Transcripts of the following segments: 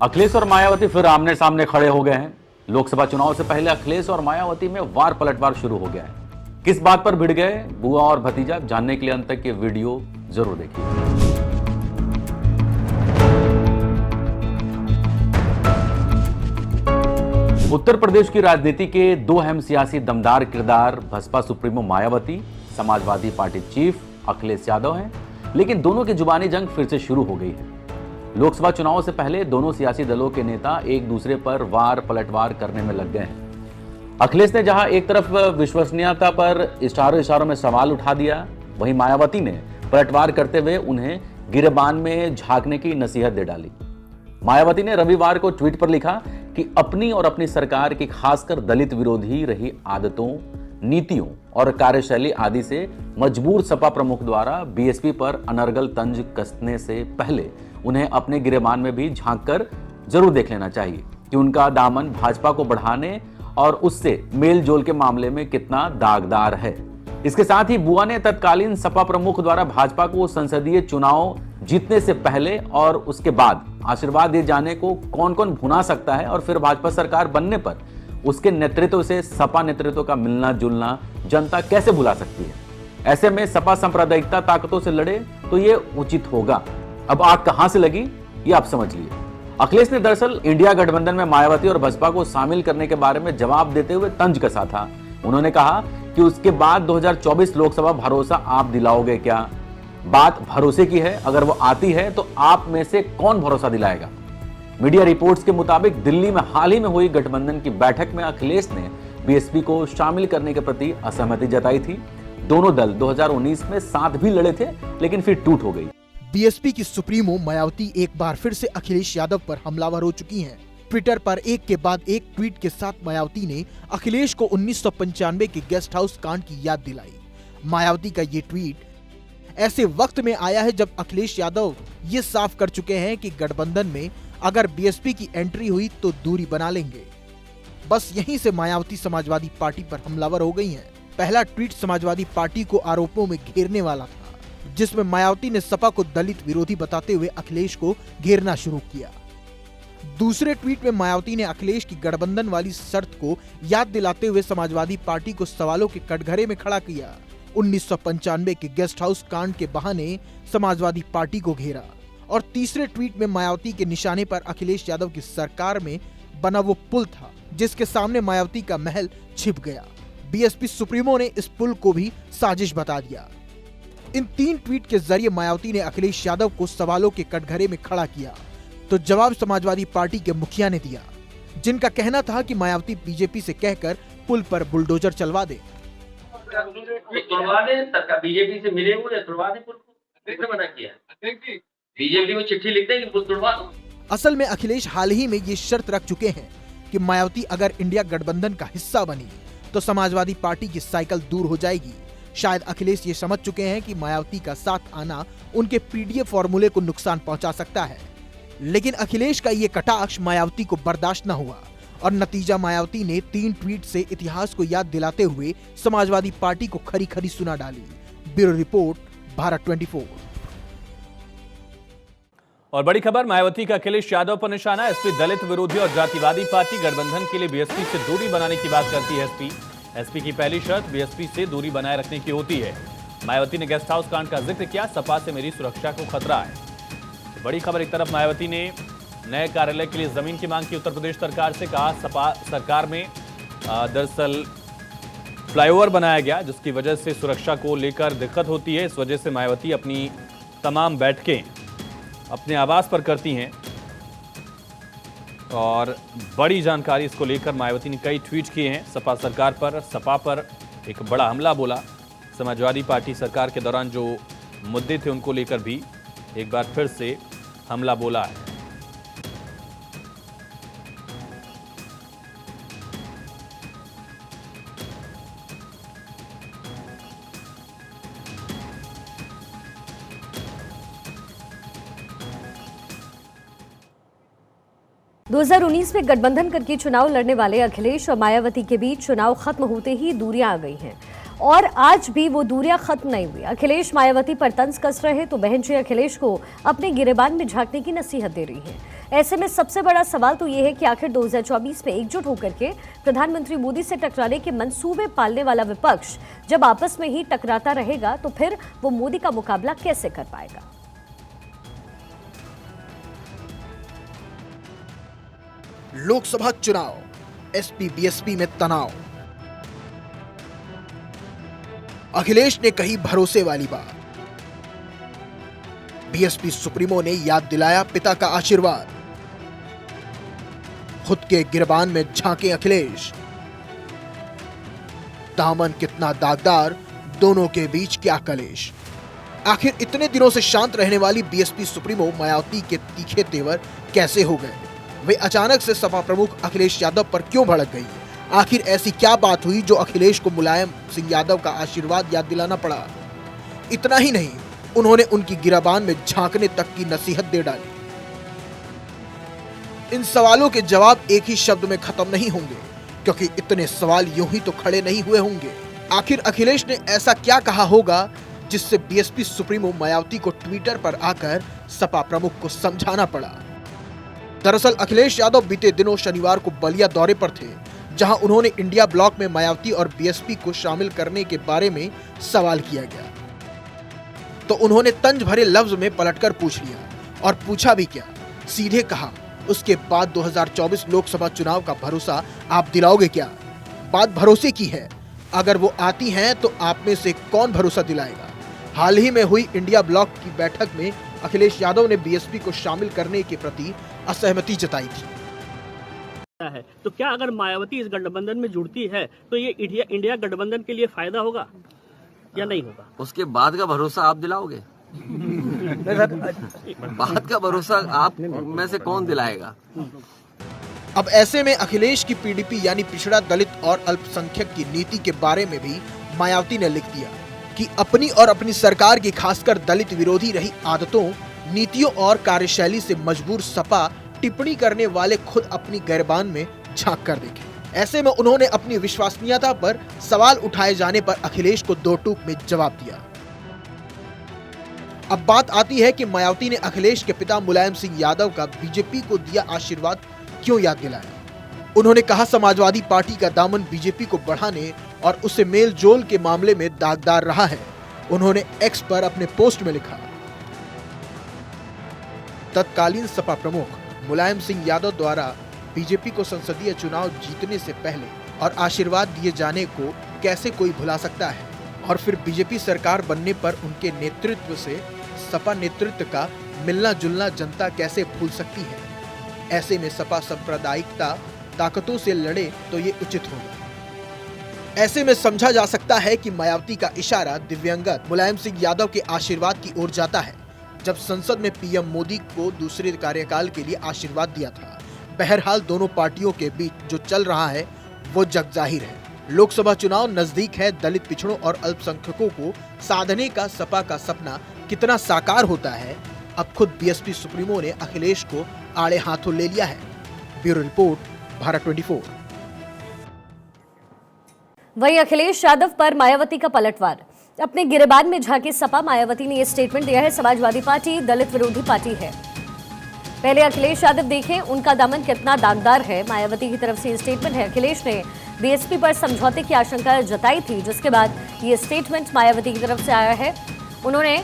अखिलेश और मायावती फिर आमने सामने खड़े हो गए हैं। लोकसभा चुनाव से पहले अखिलेश और मायावती में वार पलटवार शुरू हो गया है। किस बात पर भिड़ गए बुआ और भतीजा, जानने के लिए अंत तक ये वीडियो जरूर देखिए। उत्तर प्रदेश की राजनीति के दो अहम सियासी दमदार किरदार Baspa supremo Mayawati, Samajwadi party chief Akhilesh Yadav हैं, लेकिन दोनों की जुबानी जंग फिर से शुरू हो गई है। लोकसभा चुनाव से पहले दोनों सियासी दलों के नेता एक दूसरे पर वार पलटवार करने में लग गए हैं। अखिलेश ने जहां एक तरफ विश्वसनीयता पर इशारों में सवाल उठा दिया, वहीं मायावती ने पलटवार करते हुए उन्हें गिरेबान में झांकने की नसीहत दे डाली। मायावती ने रविवार को ट्वीट पर लिखा कि अपनी और अपनी सरकार की खासकर दलित विरोधी रही आदतों, नीतियों और कार्यशैली आदि से मजबूर सपा प्रमुख द्वारा बीएसपी पर अनर्गल तंज कसने से पहले उन्हें अपने गिरेबान में भी झांक कर जरूर देख लेना चाहिए कि उनका दामन भाजपा को बढ़ाने और उससे मेल जोल के मामले में कितना दागदार है। इसके साथ ही बुआ ने तत्कालीन सपा प्रमुख द्वारा भाजपा को संसदीय चुनाव जीतने से पहले और उसके बाद आशीर्वाद दिए जाने को कौन कौन भुला सकता है, और फिर भाजपा सरकार बनने पर उसके नेतृत्व से सपा नेतृत्व का मिलना जुलना जनता कैसे भुला सकती है। ऐसे में सपा सांप्रदायिकता ताकतों से लड़े तो ये उचित होगा। अब आग कहां से लगी ये आप समझ लिए। अखिलेश ने दरअसल इंडिया गठबंधन में मायावती और बसपा को शामिल करने के बारे में जवाब देते हुए तंज कसा था। उन्होंने कहा कि उसके बाद 2024 लोकसभा भरोसा आप दिलाओगे क्या? बात भरोसे की है, अगर वो आती है तो आप में से कौन भरोसा दिलाएगा? मीडिया रिपोर्ट्स के मुताबिक दिल्ली में हाल ही में हुई गठबंधन की बैठक में अखिलेश ने बीएसपी को शामिल करने के प्रति असहमति जताई थी। दोनों दल 2019 में साथ भी लड़े थे, लेकिन फिर टूट हो गई। बीएसपी की सुप्रीमो मायावती एक बार फिर से अखिलेश यादव पर हमलावर हो चुकी हैं। ट्विटर पर एक के बाद एक ट्वीट के साथ मायावती ने अखिलेश को 1995 के गेस्ट हाउस कांड की याद दिलाई। मायावती का ये ट्वीट ऐसे वक्त में आया है जब अखिलेश यादव ये साफ कर चुके हैं कि गठबंधन में अगर बीएसपी की एंट्री हुई तो दूरी बना लेंगे। बस यहीं से मायावती समाजवादी पार्टी पर हमलावर हो गई हैं। पहला ट्वीट समाजवादी पार्टी को आरोपों में घेरने वाला था, जिसमें मायावती ने सपा को दलित विरोधी बताते हुए अखिलेश को घेरना शुरू किया। दूसरे ट्वीट में मायावती ने अखिलेश की गठबंधन वाली शर्त को याद दिलाते हुए समाजवादी पार्टी को सवालों के कटघरे में खड़ा किया। 1995 के गेस्ट हाउस कांड के बहाने समाजवादी पार्टी को घेरा। और तीसरे ट्वीट में मायावती के निशाने पर अखिलेश यादव की सरकार में बना वो पुल था, जिसके सामने मायावती का महल छिप गया। बीएसपी सुप्रीमो ने इस पुल को भी साजिश बता दिया। इन तीन ट्वीट के जरिए मायावती ने अखिलेश यादव को सवालों के कटघरे में खड़ा किया, तो जवाब समाजवादी पार्टी के मुखिया ने दिया, जिनका कहना था कि मायावती बीजेपी से कहकर पुल पर बुलडोजर चलवा दे। बीजेपी से मिले हुए तुड़वा दे पुल को, किसने मना किया? बीजेपी को चिट्ठी लिख दे कि पुल तुड़वा दो। असल में अखिलेश हाल ही में ये शर्त रख चुके हैं कि मायावती अगर इंडिया गठबंधन का हिस्सा बनी तो समाजवादी पार्टी की साइकिल दूर हो जाएगी। शायद अखिलेश ये समझ चुके हैं कि मायावती का साथ आना उनके पीडीए फॉर्मूले को नुकसान पहुंचा सकता है, लेकिन अखिलेश का ये कटाक्ष मायावती को बर्दाश्त न हुआ और नतीजा मायावती ने 3 ट्वीट से इतिहास को याद दिलाते हुए समाजवादी पार्टी को खरी खरी सुना डाली। Bureau report, Bharat 24। और बड़ी खबर, मायावती का अखिलेश यादव पर निशाना। एसपी दलित विरोधी और जातिवादी पार्टी गठबंधन के लिए बीएसपी से दूरी बनाने की बात करती है। एसपी की पहली शर्त बीएसपी से दूरी बनाए रखने की होती है। मायावती ने गेस्ट हाउस कांड का जिक्र किया, सपा से मेरी सुरक्षा को खतरा है। तो बड़ी खबर, एक तरफ मायावती ने नए कार्यालय के लिए जमीन की मांग की उत्तर प्रदेश सरकार से, कहा सपा सरकार में दरअसल फ्लाईओवर बनाया गया, जिसकी वजह से सुरक्षा को लेकर दिक्कत होती है। इस वजह से मायावती अपनी तमाम बैठकें अपने आवास पर करती हैं और बड़ी जानकारी इसको लेकर मायावती ने कई ट्वीट किए हैं। सपा सरकार पर, सपा पर एक बड़ा हमला बोला। समाजवादी पार्टी सरकार के दौरान जो मुद्दे थे उनको लेकर भी एक बार फिर से हमला बोला है। 2019 में गठबंधन करके चुनाव लड़ने वाले अखिलेश और मायावती के बीच चुनाव खत्म होते ही दूरियां आ गई हैं और आज भी वो दूरियां खत्म नहीं हुई। अखिलेश मायावती पर तंज कस रहे तो बहन जी अखिलेश को अपने गिरेबान में झांकने की नसीहत दे रही हैं। ऐसे में सबसे बड़ा सवाल तो ये है कि आखिर 2024 में एकजुट होकर के प्रधानमंत्री मोदी से टकराने के मंसूबे पालने वाला विपक्ष जब आपस में ही टकराता रहेगा तो फिर वो मोदी का मुकाबला कैसे कर पाएगा। लोकसभा चुनाव, एसपी बीएसपी में तनाव। अखिलेश ने कही भरोसे वाली बात, बीएसपी सुप्रीमो ने याद दिलाया पिता का आशीर्वाद। खुद के गिरबान में झांके अखिलेश, दामन कितना दागदार, दोनों के बीच क्या कलेश। आखिर इतने दिनों से शांत रहने वाली बीएसपी सुप्रीमो मायावती के तीखे तेवर कैसे हो गए? वे अचानक से सपा प्रमुख अखिलेश यादव पर क्यों भड़क गई? आखिर ऐसी क्या बात हुई जो अखिलेश को मुलायम सिंह यादव का आशीर्वाद याद दिलाना पड़ा? इतना ही नहीं, उन्होंने उनकी गिराबान में झांकने तक की नसीहत दे डाली। इन सवालों के जवाब एक ही शब्द में खत्म नहीं होंगे, क्योंकि इतने सवाल यूं ही तो खड़े नहीं हुए होंगे। आखिर अखिलेश ने ऐसा क्या कहा होगा जिससे बीएसपी सुप्रीमो मायावती को ट्विटर पर आकर सपा प्रमुख को समझाना पड़ा? दरअसल अखिलेश यादव बीते दिनों शनिवार को बलिया दौरे पर थे, जहां उन्होंने इंडिया ब्लॉक में मायावती और बीएसपी को शामिल करने के बारे में सवाल किया गया तो उन्होंने तंज भरे लफ्ज में पलटकर पूछ लिया, और पूछा भी क्या, सीधे कहा, उसके बाद 2024 लोकसभा चुनाव का भरोसा आप दिलाओगे क्या? बात भरोसे की है, अगर वो आती हैं तो आप में से कौन भरोसा दिलाएगा? हाल ही में हुई इंडिया ब्लॉक की बैठक में अखिलेश यादव ने बीएसपी को शामिल करने के प्रति असहमति जताई थी। है तो क्या अगर मायावती इस गठबंधन में जुड़ती है तो ये इंडिया गठबंधन के लिए फायदा होगा या नहीं होगा? उसके बाद का भरोसा आप दिलाओगे? बाद का भरोसा आप में से कौन दिलाएगा? अब ऐसे में अखिलेश की पीडीपी यानी पिछड़ा दलित और अल्पसंख्यक की नीति के बारे में भी मायावती ने लिख दिया कि अपनी और अपनी सरकार की खासकर दलित विरोधी रही आदतों, नीतियों और कार्यशैली से मजबूर सपा टिप्पणी करने वाले खुद अपनी गिरबान में झांक कर देखें। ऐसे में उन्होंने अपनी विश्वसनीयता पर सवाल उठाए जाने पर अखिलेश को दो टूक में जवाब दिया। अब बात आती है कि मायावती ने अखिलेश के पिता मुलायम सिंह यादव का बीजेपी को दिया आशीर्वाद क्यों याद दिलाया? उन्होंने कहा, समाजवादी पार्टी का दामन बीजेपी को बढ़ाने और उसे मेल जोल के मामले में दागदार रहा है। उन्होंने एक्स पर अपने पोस्ट में लिखा, तत्कालीन सपा प्रमुख मुलायम सिंह यादव द्वारा बीजेपी को संसदीय चुनाव जीतने से पहले और आशीर्वाद दिए जाने को कैसे कोई भुला सकता है? और फिर बीजेपी सरकार बनने पर उनके नेतृत्व से सपा नेतृत्व का मिलना जुलना जनता कैसे भूल सकती है? ऐसे में सपा सांप्रदायिकता ताकतों से लड़े तो ये उचित होगा। ऐसे में समझा जा सकता है कि मायावती का इशारा दिव्यांगत मुलायम सिंह यादव के आशीर्वाद की ओर जाता है, जब संसद में पीएम मोदी को दूसरे कार्यकाल के लिए आशीर्वाद दिया था। बहरहाल दोनों पार्टियों के बीच जो चल रहा है वो जगजाहिर है। लोकसभा चुनाव नजदीक है, दलित पिछड़ों और अल्पसंख्यकों को साधने का सपा का सपना कितना साकार होता है, अब खुद बीएसपी सुप्रीमो ने अखिलेश को आड़े हाथों ले लिया है। Bureau report, Bharat 24। वहीं अखिलेश यादव पर मायावती का पलटवार। अपने गिरबान में झांकी सपा मायावती ने यह स्टेटमेंट दिया है, समाजवादी पार्टी दलित विरोधी पार्टी है। पहले अखिलेश यादव देखें उनका दामन कितना दागदार है। मायावती की तरफ से ये स्टेटमेंट है। अखिलेश ने बीएसपी पर समझौते की आशंका जताई थी, जिसके बाद ये स्टेटमेंट मायावती की तरफ से आया है। उन्होंने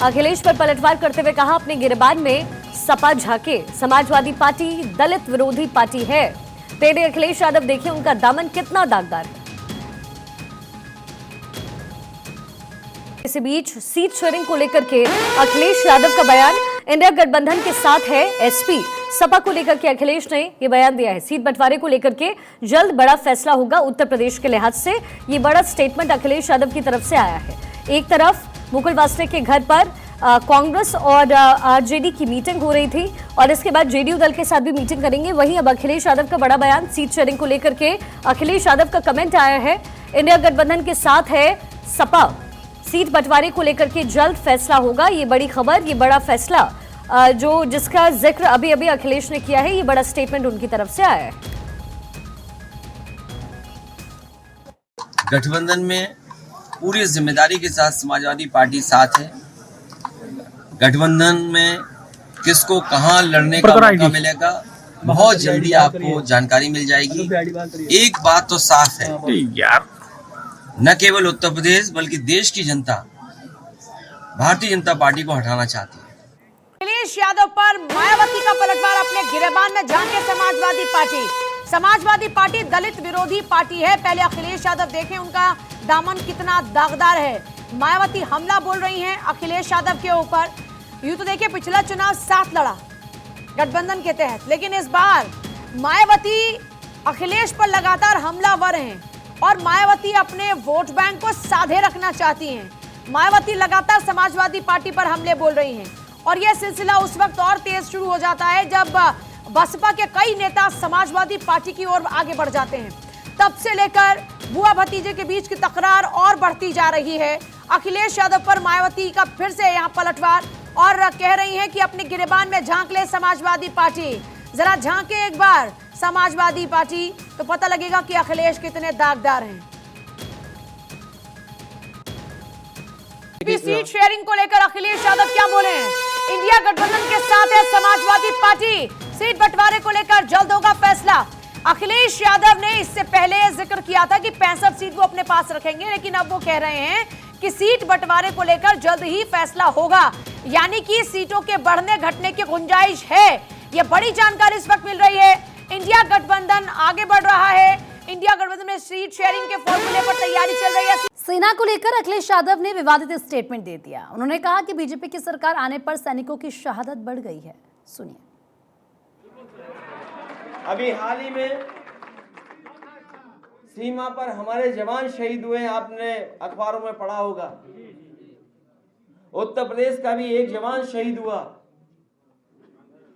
अखिलेश पर पलटवार करते हुए कहा, अपने गिरबान में सपा झांके, समाजवादी पार्टी दलित विरोधी पार्टी है। पहले अखिलेश यादव देखें उनका दामन कितना दागदार है। इसी बीच सीट शेयरिंग को लेकर के अखिलेश यादव का बयान, इंडिया गठबंधन के साथ है एसपी। सपा को लेकर के अखिलेश ने यह बयान दिया है। सीट बंटवारे को लेकर के जल्द बड़ा फैसला होगा उत्तर प्रदेश के लिहाज से। ये बड़ा स्टेटमेंट अखिलेश यादव की तरफ से आया है। एक तरफ मुकुल वासनिक के घर पर कांग्रेस और आरजेडी की मीटिंग हो रही थी और इसके बाद जेडीयू दल के साथ भी मीटिंग करेंगे। वहीं अब अखिलेश यादव का बड़ा बयान, सीट शेयरिंग को लेकर के अखिलेश यादव का कमेंट आया है, इंडिया गठबंधन के साथ है सपा, सीट बंटवारे को लेकर के जल्द फैसला होगा। ये बड़ी खबर, ये बड़ा फैसला जिसका जिक्र अभी अभी अखिलेश ने किया है, ये बड़ा स्टेटमेंट उनकी तरफ से आया है। गठबंधन में पूरी जिम्मेदारी के साथ समाजवादी पार्टी साथ है। गठबंधन में किसको कहाँ लड़ने का मौका मिलेगा, बहुत जल्दी आपको जानकारी मिल जाएगी। एक बात तो साफ है, न केवल उत्तर प्रदेश बल्कि देश की जनता भारतीय जनता पार्टी को हटाना चाहती है। अखिलेश यादव पर मायावती का पलटवार अपने गिरेबान में झांके समाजवादी पार्टी दलित विरोधी पार्टी है। पहले अखिलेश यादव देखें उनका दामन कितना दागदार है। मायावती हमला बोल रही हैं अखिलेश यादव के ऊपर। यूं तो देखिए पिछला चुनाव साथ लड़ा गठबंधन के तहत, लेकिन इस बार मायावती अखिलेश पर लगातार हमलावर हैं और मायावती अपने वोट बैंक को साधे रखना चाहती हैं। मायावती लगातार समाजवादी पार्टी पर हमले बोल रही हैं और यह सिलसिला उस वक्त और तेज शुरू हो जाता है जब बसपा के कई नेता समाजवादी पार्टी की ओर आगे बढ़ जाते हैं। तब से लेकर बुआ भतीजे के बीच की तकरार और बढ़ती जा रही है। अखिलेश यादव पर मायावती का फिर से यहां पलटवार और कह रही हैं कि अपने गिरेबान में झांक ले समाजवादी पार्टी। जरा झांके एक बार समाजवादी पार्टी तो पता लगेगा कि अखिलेश कितने दागदार हैं। सीट शेयरिंग को लेकर अखिलेश यादव क्या बोले हैं? इंडिया गठबंधन के साथ है समाजवादी पार्टी। सीट बंटवारे को लेकर जल्द होगा फैसला। अखिलेश यादव ने इससे पहले जिक्र किया था कि 65 सीट वो अपने पास रखेंगे, लेकिन अब वो कह रहे हैं कि सीट बंटवारे को लेकर जल्द ही फैसला होगा, यानी कि सीटों के बढ़ने घटने की गुंजाइश है। यह बड़ी जानकारी इस वक्त मिल रही है। इंडिया गठबंधन आगे बढ़ रहा है। इंडिया गठबंधन में सीट शेयरिंग के फॉर्मूले पर तैयारी चल रही है। सेना को लेकर अखिलेश यादव ने विवादित स्टेटमेंट दे दिया। उन्होंने कहा कि बीजेपी की सरकार आने पर सैनिकों की शहादत बढ़ गई है। सुनिए। अभी हाल ही में सीमा पर हमारे जवान शहीद हुए, आपने अखबारों में पढ़ा होगा। उत्तर प्रदेश का भी एक जवान शहीद हुआ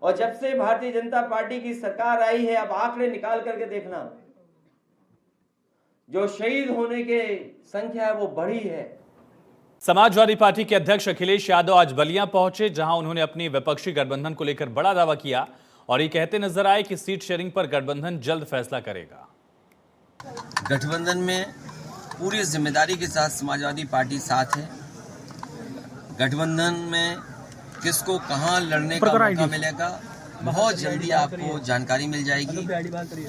और जब से भारतीय जनता पार्टी की सरकार आई है, अब आंकड़े निकाल करके देखना, जो शहीद होने के संख्या है वो बढ़ी है। समाजवादी पार्टी के अध्यक्ष अखिलेश यादव आज बलिया पहुंचे, जहां उन्होंने अपनी विपक्षी गठबंधन को लेकर बड़ा दावा किया और ये कहते नजर आए कि सीट शेयरिंग पर गठबंधन जल्द फैसला करेगा। गठबंधन में पूरी जिम्मेदारी के साथ समाजवादी पार्टी साथ है। गठबंधन में किसको कहां लड़ने का मौका मिलेगा, बहुत जल्दी आपको जानकारी मिल जाएगी।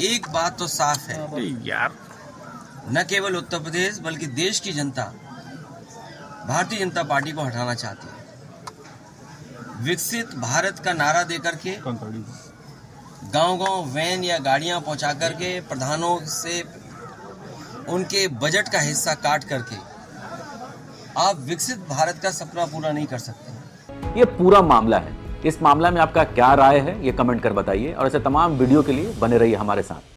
एक बात तो साफ है, न केवल उत्तर प्रदेश बल्कि देश की जनता भारतीय जनता पार्टी को हटाना चाहती है। विकसित भारत का नारा देकर के गांव-गांव वैन या गाड़ियां पहुंचा करके प्रधानों से उनके बजट का हिस्सा काट करके आप विकसित भारत का सपना पूरा नहीं कर सकते। ये पूरा मामला है। इस मामला में आपका क्या राय है, ये कमेंट कर बताइए और ऐसे तमाम वीडियो के लिए बने रहिए हमारे साथ।